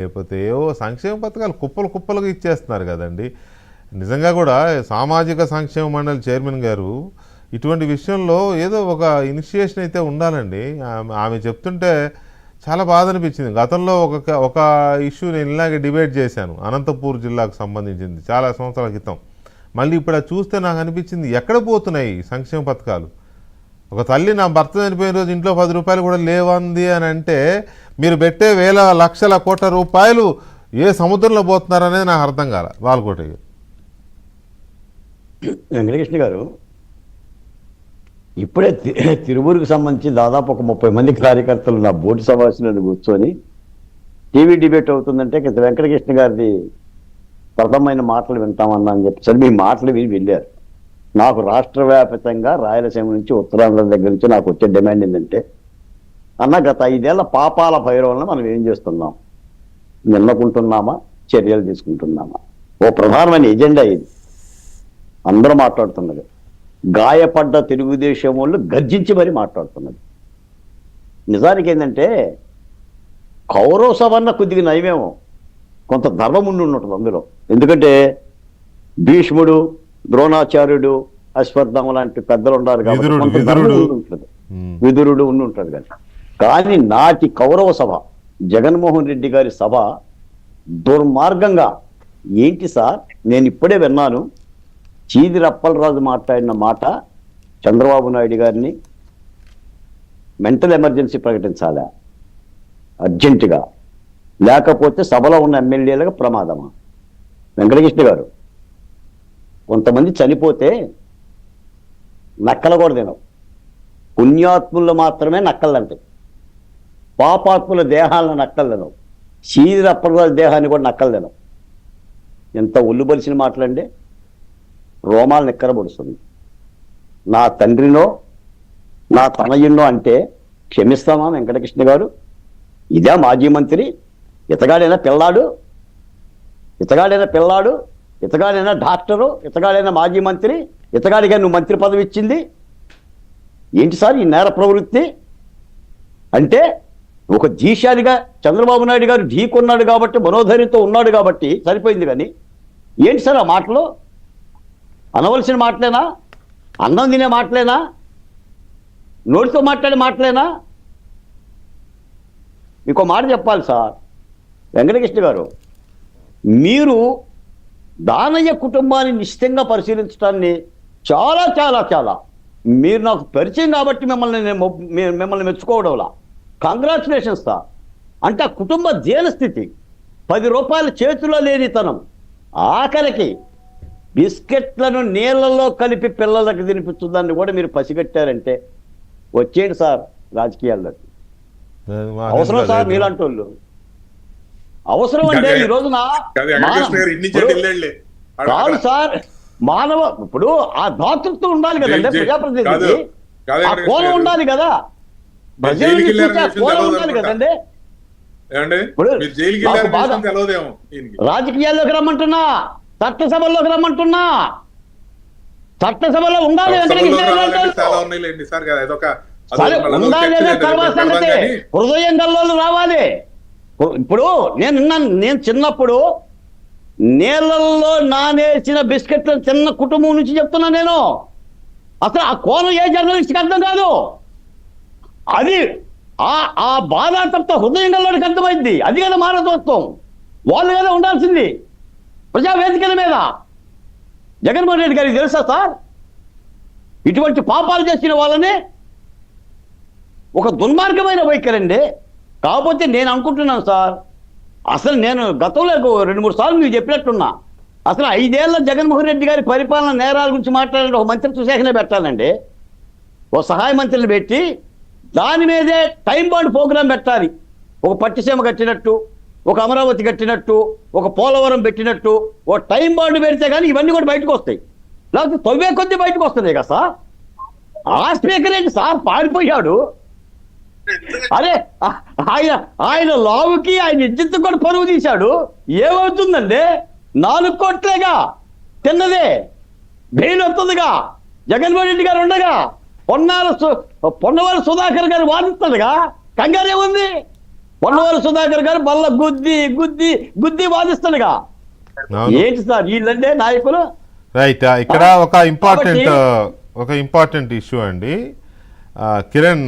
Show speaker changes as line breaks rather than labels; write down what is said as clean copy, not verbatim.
లేకపోతే ఏవో సంక్షేమ పథకాలు కుప్పలు కుప్పలుగా ఇచ్చేస్తున్నారు కదండి. నిజంగా కూడా సామాజిక సంక్షేమ మండలి చైర్మన్ గారు ఇటువంటి విషయంలో ఏదో ఒక ఇనిషియేషన్ అయితే ఉండాలండి. ఆమె చెప్తుంటే చాలా బాధ అనిపించింది. గతంలో ఒక ఇష్యూ నేను ఇలాగే డిబేట్ చేశాను, అనంతపూర్ జిల్లాకు సంబంధించింది, చాలా సంవత్సరాల క్రితం. మళ్ళీ ఇప్పుడు అది చూస్తే నాకు అనిపించింది, ఎక్కడ పోతున్నాయి సంక్షేమ పథకాలు? ఒక తల్లి నా భర్త చనిపోయిన రోజు ఇంట్లో 10 రూపాయలు కూడా లేవంది అని అంటే, మీరు పెట్టే వేల లక్షల కోట్ల రూపాయలు ఏ సముద్రంలో పోతున్నారనేది నాకు అర్థం కాల. బాలకోట
వెంకటకృష్ణ గారు, ఇప్పుడే తిరువూరుకు సంబంధించి దాదాపు ఒక 30 మంది కార్యకర్తలు నా బోర్డు సమావేశంలో కూర్చొని టీవీ డిబేట్ అవుతుందంటే వెంకటకృష్ణ గారిది ప్రథమైన మాటలు వింటామన్నా అని చెప్పి సరే మీ మాటలు విని వెళ్ళారు. నాకు రాష్ట్ర వ్యాప్తంగా రాయలసీమ నుంచి ఉత్తరాంధ్ర దగ్గర నుంచి నాకు వచ్చే డిమాండ్ ఏంటంటే, అన్న గత 5 ఏళ్ల పాపాల భైరవలను మనం ఏం చేస్తున్నాం? నిన్నకుంటున్నామా, చర్యలు తీసుకుంటున్నామా? ఓ ప్రధానమైన ఎజెండా ఇది. అందరూ మాట్లాడుతున్నది. గాయపడ్డ తెలుగుదేశం వాళ్ళు గర్జించి మరీ మాట్లాడుతున్నది. నిజానికి ఏంటంటే, కౌరవ సభన్న కొద్దిగా నయమేమో, కొంత ధర్మం ఉండి ఉంటుంది అందులో. ఎందుకంటే భీష్ముడు, ద్రోణాచార్యుడు, అశ్వత్థామ లాంటి పెద్దలు ఉన్నారు కాబట్టి కొంత ధర్మం ఉండి ఉంటుంది. విదురుడు ఉండి ఉంటుంది కదా. కానీ నాటి కౌరవ సభ, జగన్మోహన్ రెడ్డి గారి సభ దుర్మార్గంగా, ఏంటి సార్ నేను ఇప్పుడే విన్నాను, చీదిరి అప్పలరాజు మాట్లాడిన మాట, చంద్రబాబు నాయుడు గారిని మెంటల్ ఎమర్జెన్సీ ప్రకటించాలా అర్జెంటుగా, లేకపోతే సభలో ఉన్న ఎమ్మెల్యేలకు ప్రమాదమా? వెంకటకృష్ణ గారు, కొంతమంది చనిపోతే నక్కలు కూడా తినవు. పుణ్యాత్ములు మాత్రమే నక్కలు అంటాయి. పాపాత్ముల దేహాలను నక్కలు తినవు. చీదిరి అప్పలరాజు దేహాన్ని కూడా నక్కలు తినవు. ఎంత ఒళ్ళుబలిసిన మాటలండి. రోమాలు నిక్కరబడుతుంది. నా తండ్రినో నా తనయున్నో అంటే క్షమిస్తామా వెంకటకృష్ణ గారు? ఇదే మాజీ మంత్రి? ఇతగాడైనా పిల్లాడు? ఇతగాడైనా డాక్టరు? ఇతగాడైనా మాజీ మంత్రి? ఇతగాడిగా నువ్వు మంత్రి పదవి ఇచ్చింది ఏంటి సార్ ఈ నేర ప్రవృత్తి? అంటే ఒక ధీశాలిగా చంద్రబాబు నాయుడు గారు ఢీకొన్నాడు కాబట్టి, మనోధైర్యంతో ఉన్నాడు కాబట్టి సరిపోయింది. కానీ ఏంటి సార్ ఆ మాటలు? అనవలసిన మాటలేనా? అన్నం తినే మాటలేనా? నోటితో మాట్లాడే మాటలేనా? ఇంకో మాట చెప్పాలి సార్ వెంకటకృష్ణ గారు, మీరు దానయ్య కుటుంబాన్ని నిశ్చితంగా పరిశీలించడాన్ని చాలా చాలా చాలా మీరు నాకు పరిచయం కాబట్టి మిమ్మల్ని మెచ్చుకోవడంలా కంగ్రాచులేషన్స్ సార్. అంటే ఆ కుటుంబ దీనస్థితి, 10 రూపాయల చేతిలో లేనితనం, ఆఖరికి బిస్కెట్లను నీళ్ళల్లో కలిపి పిల్లలకు తినిపించుదాన్ని కూడా మీరు పసిగట్టారంటే వచ్చేయండి సార్ రాజకీయాల్లోకి. అవసరం సార్ మీలాంటి వాళ్ళు, అవసరం అంటే ఈ రోజున కాదు సార్. మానవ ఇప్పుడు ఆ దాతృత్వం ఉండాలి కదండి, ప్రజాప్రతినిధి ఆ కోణం ఉండాలి కదా, ప్రజల్ని చూసే కోణం ఉండాలి కదండి. రాజకీయాల్లోకి రమ్మంటున్నా, చట్టసభల్లోకి రమ్మంటున్నా, చట్టసభలో ఉండాలి. సరే ఉండాలి అనే తర్వాత సంగతి, హృదయం గల్లోళ్ళు రావాలి. ఇప్పుడు నేను చిన్నప్పుడు నీళ్ళల్లో నానేసిన బిస్కెట్లను చిన్న కుటుంబం నుంచి చెప్తున్నా నేను. అసలు ఆ కోణం ఏ జర్నలిస్ట్కి అర్థం కాదు. అది ఆ బాధాతప్త హృదయం గల్లోడికి అర్థమైంది. అది కదా మానవత్వం. వాళ్ళు కదా ఉండాల్సింది ప్రజావేదికల మీద. జగన్మోహన్ రెడ్డి గారికి తెలుసా సార్ ఇటువంటి పాపాలు చేసిన వాళ్ళని? ఒక దుర్మార్గమైన వైఖరండి. కాకపోతే నేను అనుకుంటున్నాను సార్, అసలు నేను గతంలో 2-3 సార్లు మీరు చెప్పినట్టున్నా, అసలు 5 ఏళ్ల జగన్మోహన్ రెడ్డి గారి పరిపాలన నేరాల గురించి మాట్లాడే ఒక మంత్రిత్వ శాఖనే పెట్టాలండి. ఓ సహాయ మంత్రిని పెట్టి దాని మీదే టైం బాండ్ ప్రోగ్రాం పెట్టాలి. ఒక పట్టిసీమ కట్టినట్టు, ఒక అమరావతి కట్టినట్టు, ఒక పోలవరం పెట్టినట్టు ఓ టైం బాండ్ పెడితే కానీ ఇవన్నీ కూడా బయటకు వస్తాయి. లేకపోతే తవ్వే కొద్దీ బయటకు వస్తుంది కదా సార్. ఆ స్పీకర్ ఏంటి సార్ పారిపోయాడు? అరే ఆయన లావుకి ఆయన ఇజ్జత్ కూడా పరువు తీశాడు. ఏమవుతుందండి? 4 కోట్లేగా తిన్నదే, బెయిల్ వస్తుందిగా. జగన్మోహన్ రెడ్డి గారు ఉండగా పొన్నవాళ్ళ సుధాకర్ గారు వాదిస్తుందిగా. కంగారే ఉంది. పొన్నవారు సుధాకర్ గారు బల్ల గుద్ది గుద్ది గుద్ది వాదిస్తాడుగా.
అవును.
ఏంటి సార్ వీళ్ళంటే నాయకులు?
రైట్. ఇక్కడ ఒక ఇంపార్టెంట్ ఇష్యూ అండి. కిరణ్